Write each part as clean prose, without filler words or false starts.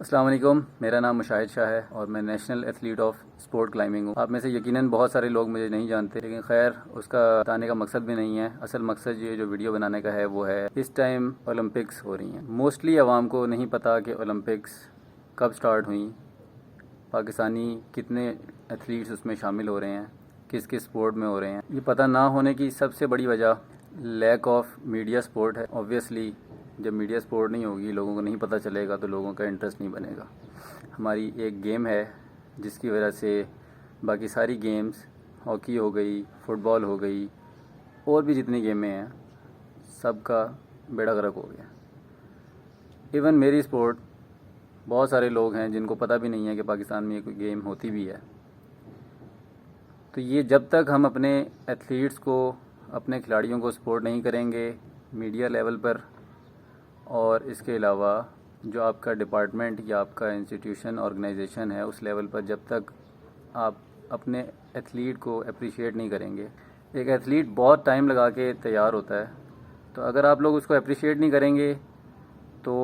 السلام علیکم، میرا نام مشاہد شاہ ہے اور میں national athlete of support climbing ہوں۔ آپ میں سے یقیناً بہت سارے لوگ مجھے نہیں جانتے، لیکن خیر اس کا بتانے کا مقصد بھی نہیں ہے۔ اصل مقصد یہ جو ویڈیو بنانے کا ہے وہ ہے اس ٹائم اولمپکس ہو رہی ہیں۔ موسٹلی عوام کو نہیں پتہ کہ اولمپکس کب سٹارٹ ہوئیں، پاکستانی کتنے ایتھلیٹس اس میں شامل ہو رہے ہیں، کس کس سپورٹ میں ہو رہے ہیں۔ یہ پتہ نہ ہونے کی سب سے بڑی وجہ لیک آف میڈیا سپورٹ ہے۔ اوبویسلی جب میڈیا سپورٹ نہیں ہوگی، لوگوں کو نہیں پتہ چلے گا تو لوگوں کا انٹرسٹ نہیں بنے گا۔ ہماری ایک گیم ہے جس کی وجہ سے باقی ساری گیمز، ہاکی ہو گئی، فٹ بال ہو گئی، اور بھی جتنی گیمیں ہیں سب کا بیڑا غرق ہو گیا۔ ایون میری سپورٹ بہت سارے لوگ ہیں جن کو پتہ بھی نہیں ہے کہ پاکستان میں یہ کوئی گیم ہوتی بھی ہے۔ تو یہ جب تک ہم اپنے ایتھلیٹس کو، اپنے کھلاڑیوں کو سپورٹ نہیں کریں گے میڈیا لیول پر، اور اس کے علاوہ جو آپ کا ڈپارٹمنٹ یا آپ کا انسٹیٹیوشن آرگنائزیشن ہے اس لیول پر، جب تک آپ اپنے ایتھلیٹ کو اپریشیٹ نہیں کریں گے۔ ایک ایتھلیٹ بہت ٹائم لگا کے تیار ہوتا ہے، تو اگر آپ لوگ اس کو اپریشیٹ نہیں کریں گے تو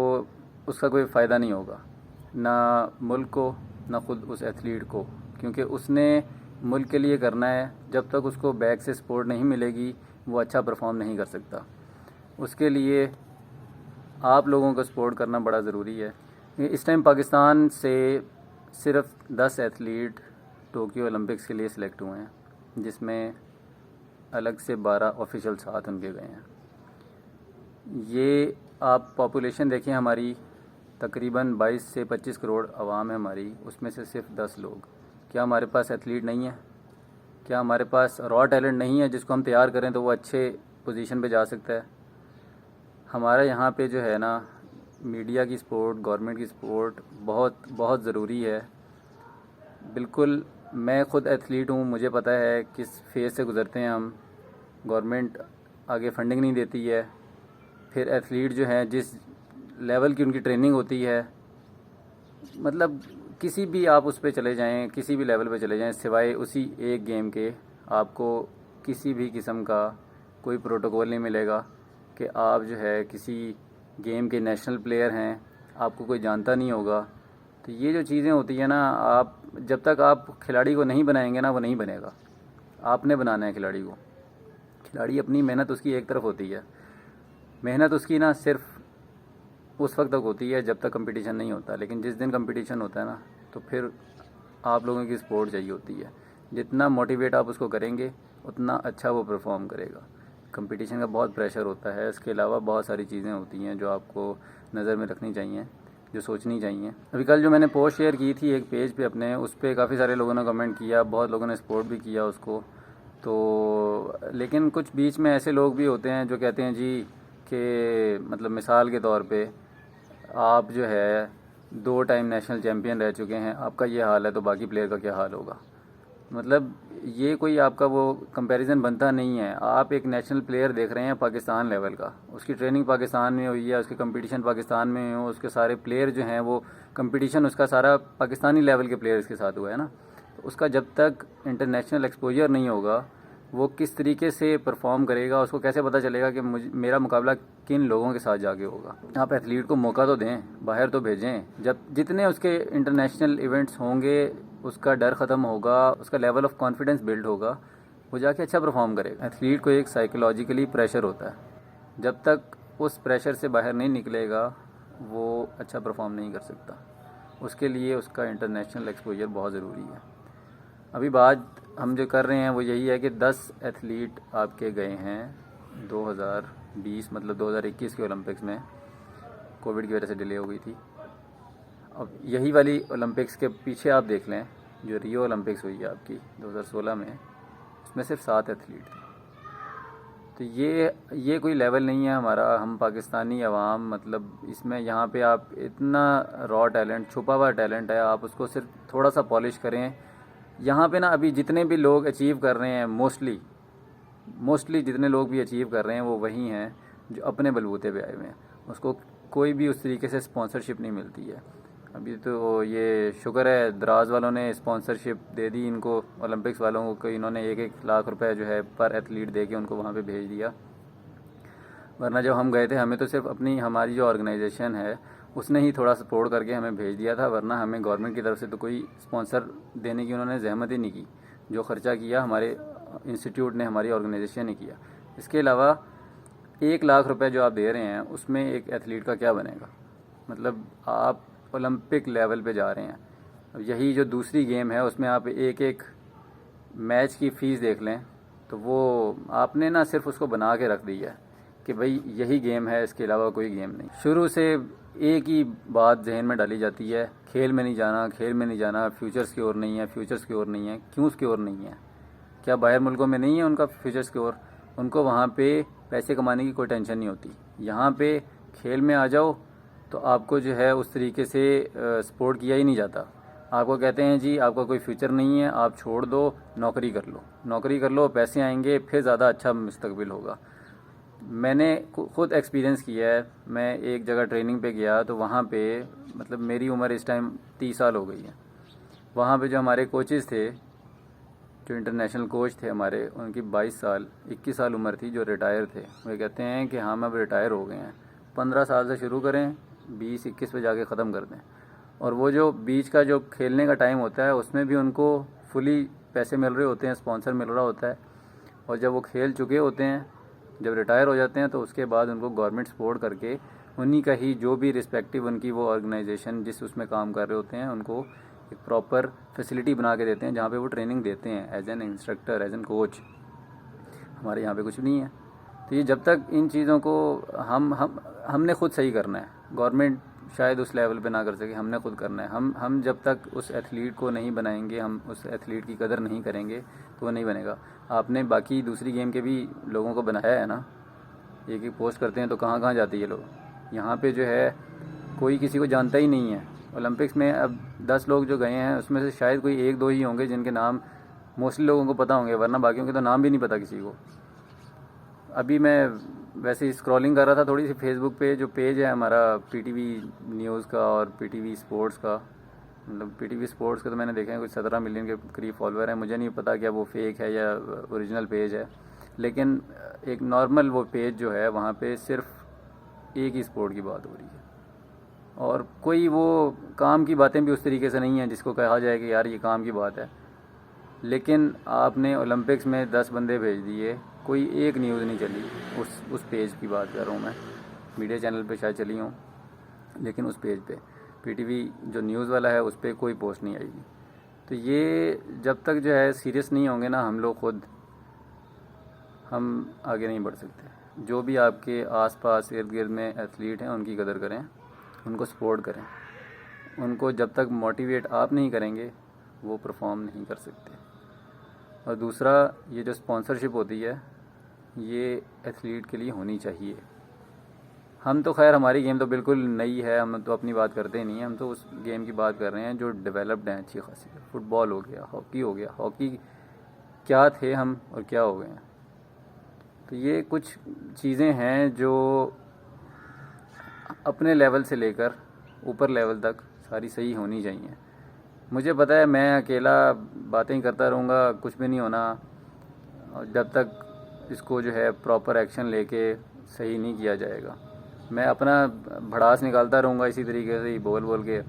اس کا کوئی فائدہ نہیں ہوگا، نہ ملک کو نہ خود اس ایتھلیٹ کو، کیونکہ اس نے ملک کے لیے کرنا ہے۔ جب تک اس کو بیک سے سپورٹ نہیں ملے گی وہ اچھا پرفارم نہیں کر سکتا۔ اس کے لیے آپ لوگوں کا سپورٹ کرنا بڑا ضروری ہے۔ اس ٹائم پاکستان سے صرف 10 ایتھلیٹ ٹوکیو اولمپکس کے لیے سلیکٹ ہوئے ہیں، جس میں الگ سے 12 آفیشیل ساتھ ان کے گئے ہیں۔ یہ آپ پاپولیشن دیکھیں ہماری، تقریباً 22 سے 25 کروڑ عوام ہے ہماری، اس میں سے صرف 10 لوگ۔ کیا ہمارے پاس ایتھلیٹ نہیں ہے؟ کیا ہمارے پاس را ٹیلنٹ نہیں ہے جس کو ہم تیار کریں تو وہ اچھے پوزیشن پہ جا سکتا ہے؟ ہمارے یہاں پہ جو ہے نا، میڈیا کی سپورٹ، گورنمنٹ کی سپورٹ بہت بہت ضروری ہے۔ بالکل، میں خود ایتھلیٹ ہوں، مجھے پتہ ہے کس فیز سے گزرتے ہیں ہم۔ گورنمنٹ آگے فنڈنگ نہیں دیتی ہے، پھر ایتھلیٹ جو ہیں جس لیول کی ان کی ٹریننگ ہوتی ہے، مطلب کسی بھی آپ اس پہ چلے جائیں، کسی بھی لیول پہ چلے جائیں، سوائے اسی ایک گیم کے آپ کو کسی بھی قسم کا کوئی پروٹوکول نہیں ملے گا کہ آپ جو ہے کسی گیم کے نیشنل پلیئر ہیں، آپ کو کوئی جانتا نہیں ہوگا۔ تو یہ جو چیزیں ہوتی ہیں نا، آپ جب تک آپ کھلاڑی کو نہیں بنائیں گے نا وہ نہیں بنے گا۔ آپ نے بنانا ہے کھلاڑی کو۔ کھلاڑی اپنی محنت اس کی ایک طرف ہوتی ہے، محنت اس کی نا صرف اس وقت تک ہوتی ہے جب تک کمپٹیشن نہیں ہوتا، لیکن جس دن کمپٹیشن ہوتا ہے نا تو پھر آپ لوگوں کی سپورٹ چاہیے ہوتی ہے۔ جتنا موٹیویٹ آپ اس کو کریں گے اتنا اچھا وہ پرفارم کرے گا۔ کمپٹیشن کا بہت پریشر ہوتا ہے، اس کے علاوہ بہت ساری چیزیں ہوتی ہیں جو آپ کو نظر میں رکھنی چاہیے، جو سوچنی چاہیے۔ ابھی کل جو میں نے پوسٹ شیئر کی تھی ایک پیج پہ اپنے، اس پہ کافی سارے لوگوں نے کمنٹ کیا، بہت لوگوں نے سپورٹ بھی کیا اس کو۔ تو لیکن کچھ بیچ میں ایسے لوگ بھی ہوتے ہیں جو کہتے ہیں جی کہ مطلب مثال کے طور پہ آپ جو ہے 2 ٹائم نیشنل چیمپئن رہ چکے ہیں، آپ کا یہ حال ہے تو باقی پلیئر کا کیا حال ہوگا؟ مطلب یہ کوئی آپ کا وہ کمپیریزن بنتا نہیں ہے۔ آپ ایک نیشنل پلیئر دیکھ رہے ہیں پاکستان لیول کا، اس کی ٹریننگ پاکستان میں ہوئی ہے، اس کی کمپٹیشن پاکستان میں ہو، اس کے سارے پلیئر جو ہیں وہ کمپٹیشن اس کا سارا پاکستانی لیول کے پلیئرز کے ساتھ ہوا ہے نا۔ تو اس کا جب تک انٹرنیشنل ایکسپوجر نہیں ہوگا وہ کس طریقے سے پرفارم کرے گا، اس کو کیسے پتہ چلے گا کہ میرا مقابلہ کن لوگوں کے ساتھ جا کے ہوگا؟ آپ ایتھلیٹ کو موقع تو دیں، باہر تو بھیجیں۔ جب جتنے اس کے انٹرنیشنل ایونٹس ہوں گے اس کا ڈر ختم ہوگا، اس کا لیول آف کانفیڈنس بلڈ ہوگا، وہ جا کے اچھا پرفارم کرے گا۔ ایتھلیٹ کو ایک سائیکولوجیکلی پریشر ہوتا ہے، جب تک اس پریشر سے باہر نہیں نکلے گا وہ اچھا پرفارم نہیں کر سکتا۔ اس کے لیے اس کا انٹرنیشنل ایکسپوجر بہت ضروری ہے۔ ابھی بات ہم جو کر رہے ہیں وہ یہی ہے کہ 10 ایتھلیٹ آپ کے گئے ہیں 2020 مطلب 2021 کے اولمپکس میں، کووڈ کی وجہ سے ڈیلے ہو گئی تھی۔ اب یہی والی اولمپکس کے پیچھے آپ دیکھ لیں جو ریو اولمپکس ہوئی ہے آپ کی 2016 میں، اس میں صرف 7 ایتھلیٹ تھے۔ تو یہ کوئی لیول نہیں ہے ہمارا، ہم پاکستانی عوام مطلب اس میں یہاں پہ آپ اتنا را ٹیلنٹ، چھپا ہوا ٹیلنٹ ہے، آپ اس کو صرف تھوڑا سا پالش کریں۔ یہاں پہ نا ابھی جتنے بھی لوگ اچیو کر رہے ہیں، موسٹلی جتنے لوگ بھی اچیو کر رہے ہیں وہ وہی ہیں جو اپنے بلبوتے پہ آئے ہوئے ہیں، اس کو کوئی بھی اس طریقے سے اسپانسرشپ نہیں ملتی ہے۔ ابھی تو یہ شکر ہے دراز والوں نے اسپانسرشپ دے دی ان کو، اولمپکس والوں کو انہوں نے 1 لاکھ روپے جو ہے پر ایتھلیٹ دے کے ان کو وہاں پہ بھیج دیا۔ ورنہ جب ہم گئے تھے ہمیں تو صرف ہماری جو آرگنائزیشن ہے اس نے ہی تھوڑا سپورٹ کر کے ہمیں بھیج دیا تھا، ورنہ ہمیں گورنمنٹ کی طرف سے تو کوئی اسپانسر دینے کی انہوں نے زحمت ہی نہیں کی. جو خرچہ کیا ہمارے انسٹیٹیوٹ نے، ہماری آرگنائزیشن نے کیا. اس کے علاوہ 1 لاکھ روپے جو آپ دے رہے ہیں اس میں ایک ایتھلیٹ کا کیا بنے گا؟ مطلب آپ اولمپک لیول پہ جا رہے ہیں. اب یہی جو دوسری گیم ہے اس میں آپ ایک ایک میچ کی فیس دیکھ لیں تو وہ آپ نے نہ صرف اس کو بنا کے رکھ دی ہے کہ بھئی یہی گیم ہے، اس کے علاوہ کوئی گیم نہیں. شروع سے ایک ہی بات ذہن میں ڈالی جاتی ہے، کھیل میں نہیں جانا، کھیل میں نہیں جانا، فیوچرز کی اور نہیں ہے، فیوچرز کی اور نہیں ہے. کیوں اس کی اور نہیں ہے؟ کیا باہر ملکوں میں نہیں ہے ان کا فیوچرز کی اور؟ ان کو وہاں پہ پیسے کمانے کی کوئی ٹینشن نہیں ہوتی. یہاں پہ کھیل میں آ جاؤ تو آپ کو جو ہے اس طریقے سے سپورٹ کیا ہی نہیں جاتا. آپ کو کہتے ہیں جی آپ کا کوئی فیوچر نہیں ہے، آپ چھوڑ دو، نوکری کر لو، نوکری کر لو، پیسے آئیں گے، پھر زیادہ اچھا مستقبل ہوگا. میں نے خود ایکسپیرینس کیا ہے. میں ایک جگہ ٹریننگ پہ گیا تو وہاں پہ مطلب میری عمر اس ٹائم 30 سال ہو گئی ہے. وہاں پہ جو ہمارے کوچز تھے، جو انٹرنیشنل کوچ تھے ہمارے، ان کی 22 سال 21 سال عمر تھی، جو ریٹائر تھے. وہ کہتے ہیں کہ ہم اب ریٹائر ہو گئے ہیں، 15 سال سے شروع کریں، 20-21 پہ جا کے ختم کر دیں. اور وہ جو بیچ کا جو کھیلنے کا ٹائم ہوتا ہے اس میں بھی ان کو فلی پیسے مل رہے ہوتے ہیں، اسپانسر مل رہا ہوتا ہے. اور جب وہ کھیل چکے ہوتے ہیں، جب ریٹائر ہو جاتے ہیں، تو اس کے بعد ان کو گورنمنٹ سپورٹ کر کے انہی کا ہی جو بھی رسپیکٹیو ان کی وہ آرگنائزیشن جس اس میں کام کر رہے ہوتے ہیں، ان کو ایک پراپر فیسلٹی بنا کے دیتے ہیں جہاں پہ وہ ٹریننگ دیتے ہیں as an instructor, as an coach. ہمارے یہاں پہ کچھ نہیں ہے. تو یہ جب تک ان چیزوں کو ہم نے خود صحیح کرنا ہے. گورنمنٹ شاید اس لیول پہ نہ کر سکے، ہم نے خود کرنا ہے. ہم جب تک اس ایتھلیٹ کو نہیں بنائیں گے، ہم اس ایتھلیٹ کی قدر نہیں کریں گے تو وہ نہیں بنے گا. آپ نے باقی دوسری گیم کے بھی لوگوں کو بنایا ہے نا، ایک ایک پوسٹ کرتے ہیں تو کہاں کہاں جاتے ہیں یہ لوگ. یہاں پہ جو ہے کوئی کسی کو جانتا ہی نہیں ہے. اولمپکس میں اب 10 لوگ جو گئے ہیں اس میں سے شاید کوئی 1-2 ہی ہوں گے جن کے نام موسٹلی لوگوں کو پتہ ہوں گے، ورنہ باقیوں کے تو نام بھی نہیں پتہ کسی کو. ابھی میں ویسے ہی اسکرولنگ کر رہا تھا تھوڑی سی فیس بک پہ، جو پیج ہے ہمارا پی ٹی وی نیوز کا اور پی ٹی وی اسپورٹس کا. مطلب پی ٹی وی اسپورٹس کا تو میں نے دیکھا ہے کوئی 17 ملین کے قریب فالوور ہیں. مجھے نہیں پتا کیا وہ فیک ہے یا اوریجنل پیج ہے، لیکن ایک نارمل وہ پیج جو ہے وہاں پہ صرف ایک ہی اسپورٹ کی بات ہو رہی ہے. اور کوئی وہ کام کی باتیں بھی اس طریقے سے نہیں ہیں جس کو کہا جائے کہ یار یہ کام کی بات ہے. لیکن آپ نے اولمپکس میں 10 بندے بھیج دیے، کوئی ایک نیوز نہیں چلی. اس پیج کی بات کر رہا ہوں میں، میڈیا چینل پہ شاید چلی ہوں، لیکن اس پیج پہ پی ٹی وی جو نیوز والا ہے اس پہ کوئی پوسٹ نہیں آئی گی. تو یہ جب تک جو ہے سیریس نہیں ہوں گے نا ہم لوگ خود، ہم آگے نہیں بڑھ سکتے. جو بھی آپ کے آس پاس ارد گرد میں ایتھلیٹ ہیں ان کی قدر کریں، ان کو سپورٹ کریں. ان کو جب تک موٹیویٹ آپ نہیں کریں گے وہ پرفارم نہیں کر سکتے. اور دوسرا، یہ جو اسپانسرشپ ہوتی ہے یہ ایتھلیٹ کے لیے ہونی چاہیے. ہم تو خیر ہماری گیم تو بالکل نئی ہے، ہم تو اپنی بات کرتے ہی نہیں ہیں. ہم تو اس گیم کی بات کر رہے ہیں جو ڈیولپڈ ہیں اچھی خاصی. فٹ بال ہو گیا، ہاکی ہو گیا. ہاکی کیا تھے ہم اور کیا ہو گئے ہیں. تو یہ کچھ چیزیں ہیں جو اپنے لیول سے لے کر اوپر لیول تک ساری صحیح ہونی چاہیے. مجھے پتہ ہے میں اکیلا باتیں کرتا رہوں گا، کچھ بھی نہیں ہونا. اور جب تک اس کو جو ہے پراپر ایکشن لے کے صحیح نہیں کیا جائے گا، میں اپنا بھڑاس نکالتا رہوں گا اسی طریقے سے ہی بول بول کے.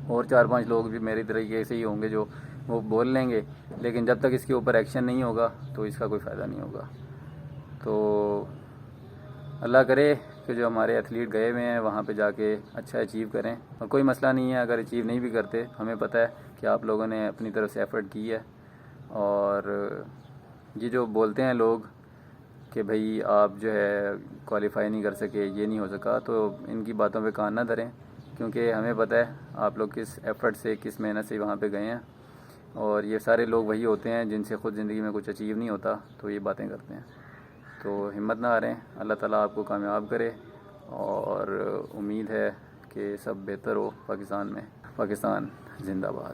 اور 4-5 لوگ بھی میری طریقے سے ہی ہوں گے جو وہ بول لیں گے، لیکن جب تک اس کے اوپر ایکشن نہیں ہوگا تو اس کا کوئی فائدہ نہیں ہوگا. تو اللہ کرے کہ جو ہمارے ایتھلیٹ گئے ہوئے ہیں وہاں پہ جا کے اچھا اچیو کریں. اور کوئی مسئلہ نہیں ہے اگر اچیو نہیں بھی کرتے، ہمیں پتہ ہے کہ آپ لوگوں نے اپنی طرف سے ایفرٹ کی ہے. اور یہ جو بولتے ہیں لوگ کہ بھئی آپ جو ہے کوالیفائی نہیں کر سکے، یہ نہیں ہو سکا، تو ان کی باتوں پہ کان نہ دھریں، کیونکہ ہمیں پتہ ہے آپ لوگ کس ایفرٹ سے، کس محنت سے وہاں پہ گئے ہیں. اور یہ سارے لوگ وہی ہوتے ہیں جن سے خود زندگی میں کچھ اچیو نہیں ہوتا تو یہ باتیں کرتے ہیں. تو ہمت نہ ہاریں، اللہ تعالیٰ آپ کو کامیاب کرے. اور امید ہے کہ سب بہتر ہو پاکستان میں. پاکستان زندہ باد.